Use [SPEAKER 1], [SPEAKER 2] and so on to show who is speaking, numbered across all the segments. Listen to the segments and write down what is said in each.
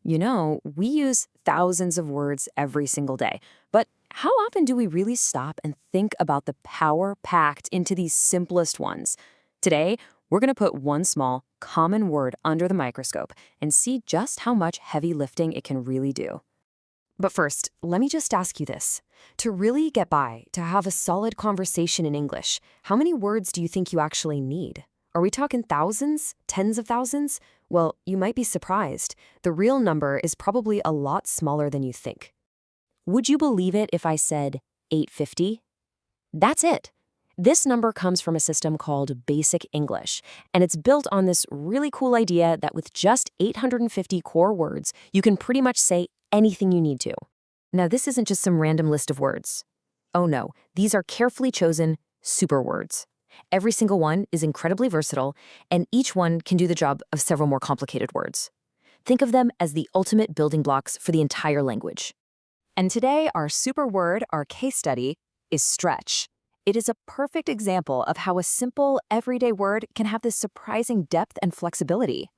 [SPEAKER 1] You know, we use thousands of words every single day, but how often do we really stop and think about the power packed into these simplest ones? Today, we're going to put one small, common word under the microscope and see just how much heavy lifting it can really do. But first, let me just ask you this. To really get by, to have a solid conversation in English, how many words do you think you actually need? Are we talking thousands? Tens of thousands? Well, you might be surprised. The real number is probably a lot smaller than you think. Would you believe it if I said 850? That's it. This number comes from a system called Basic English, and it's built on this really cool idea that with just 850 core words, you can pretty much say anything you need to. Now, this isn't just some random list of words. Oh no, these are carefully chosen super words. Every single one is incredibly versatile, and each one can do the job of several more complicated words. Think of them as the ultimate building blocks for the entire language. And today, our super word, our case study, is stretch. It is a perfect example of how a simple, everyday word can have this surprising depth and flexibility.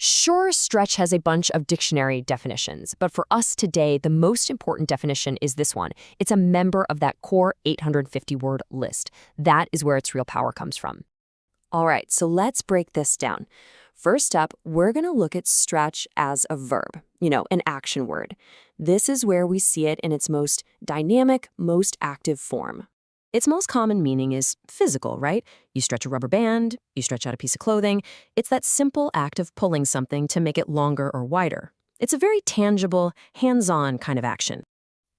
[SPEAKER 1] Sure, stretch has a bunch of dictionary definitions, but for us today, the most important definition is this one. It's a member of that core 850-word list. That is where its real power comes from. All right, so let's break this down. First up, we're going to look at stretch as a verb, an action word. This is where we see it in its most dynamic, most active form. Its most common meaning is physical, right? You stretch a rubber band, you stretch out a piece of clothing. It's that simple act of pulling something to make it longer or wider. It's a very tangible, hands-on kind of action.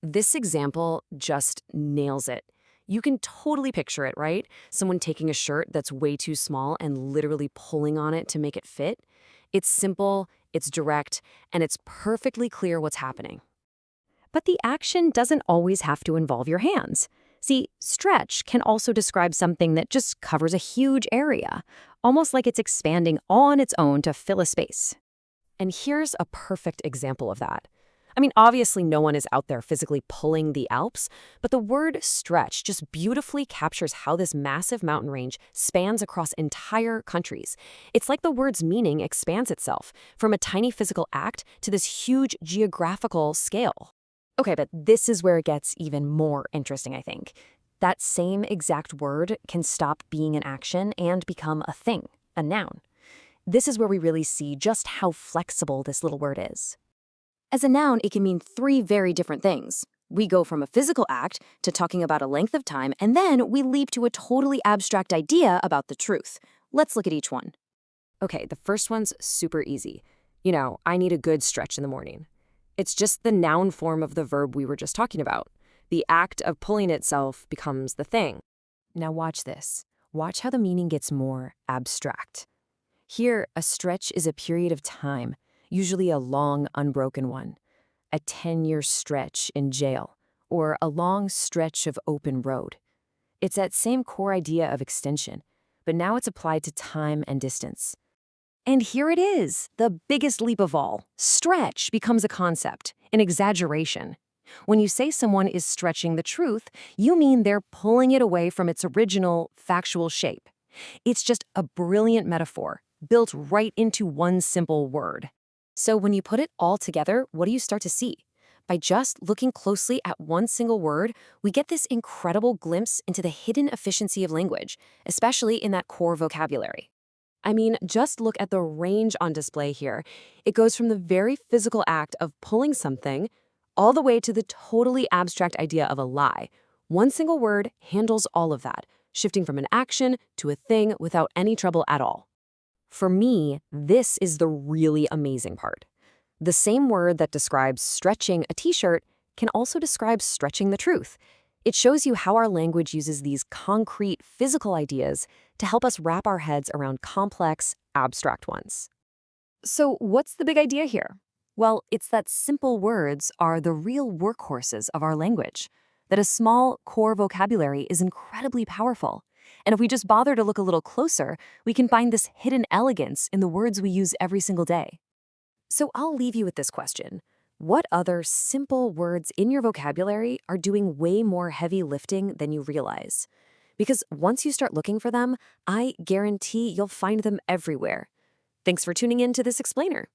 [SPEAKER 1] This example just nails it. You can totally picture it, right? Someone taking a shirt that's way too small and literally pulling on it to make it fit. It's simple, it's direct, and it's perfectly clear what's happening. But the action doesn't always have to involve your hands. See, stretch can also describe something that just covers a huge area, almost like it's expanding on its own to fill a space. And here's a perfect example of that. I mean, obviously no one is out there physically pulling the Alps, but the word stretch just beautifully captures how this massive mountain range spans across entire countries. It's like the word's meaning expands itself from a tiny physical act to this huge geographical scale. Okay, but this is where it gets even more interesting, I think. That same exact word can stop being an action and become a thing, a noun. This is where we really see just how flexible this little word is. As a noun, it can mean three very different things. We go from a physical act to talking about a length of time, and then we leap to a totally abstract idea about the truth. Let's look at each one. Okay, the first one's super easy. I need a good stretch in the morning. It's just the noun form of the verb we were just talking about. The act of pulling itself becomes the thing. Now watch this. Watch how the meaning gets more abstract. Here, a stretch is a period of time, usually a long, unbroken one. A 10-year stretch in jail, or a long stretch of open road. It's that same core idea of extension, but now it's applied to time and distance. And here it is, the biggest leap of all. Stretch becomes a concept, an exaggeration. When you say someone is stretching the truth, you mean they're pulling it away from its original, factual shape. It's just a brilliant metaphor, built right into one simple word. So when you put it all together, what do you start to see? By just looking closely at one single word, we get this incredible glimpse into the hidden efficiency of language, especially in that core vocabulary. I mean, just look at the range on display here. It goes from the very physical act of pulling something all the way to the totally abstract idea of a lie. One single word handles all of that, shifting from an action to a thing without any trouble at all. For me, this is the really amazing part. The same word that describes stretching a t-shirt can also describe stretching the truth. It shows you how our language uses these concrete, physical ideas to help us wrap our heads around complex, abstract ones. So what's the big idea here? Well, it's that simple words are the real workhorses of our language, that a small, core vocabulary is incredibly powerful. And if we just bother to look a little closer, we can find this hidden elegance in the words we use every single day. So I'll leave you with this question. What other simple words in your vocabulary are doing way more heavy lifting than you realize? Because once you start looking for them, I guarantee you'll find them everywhere. Thanks for tuning in to this explainer.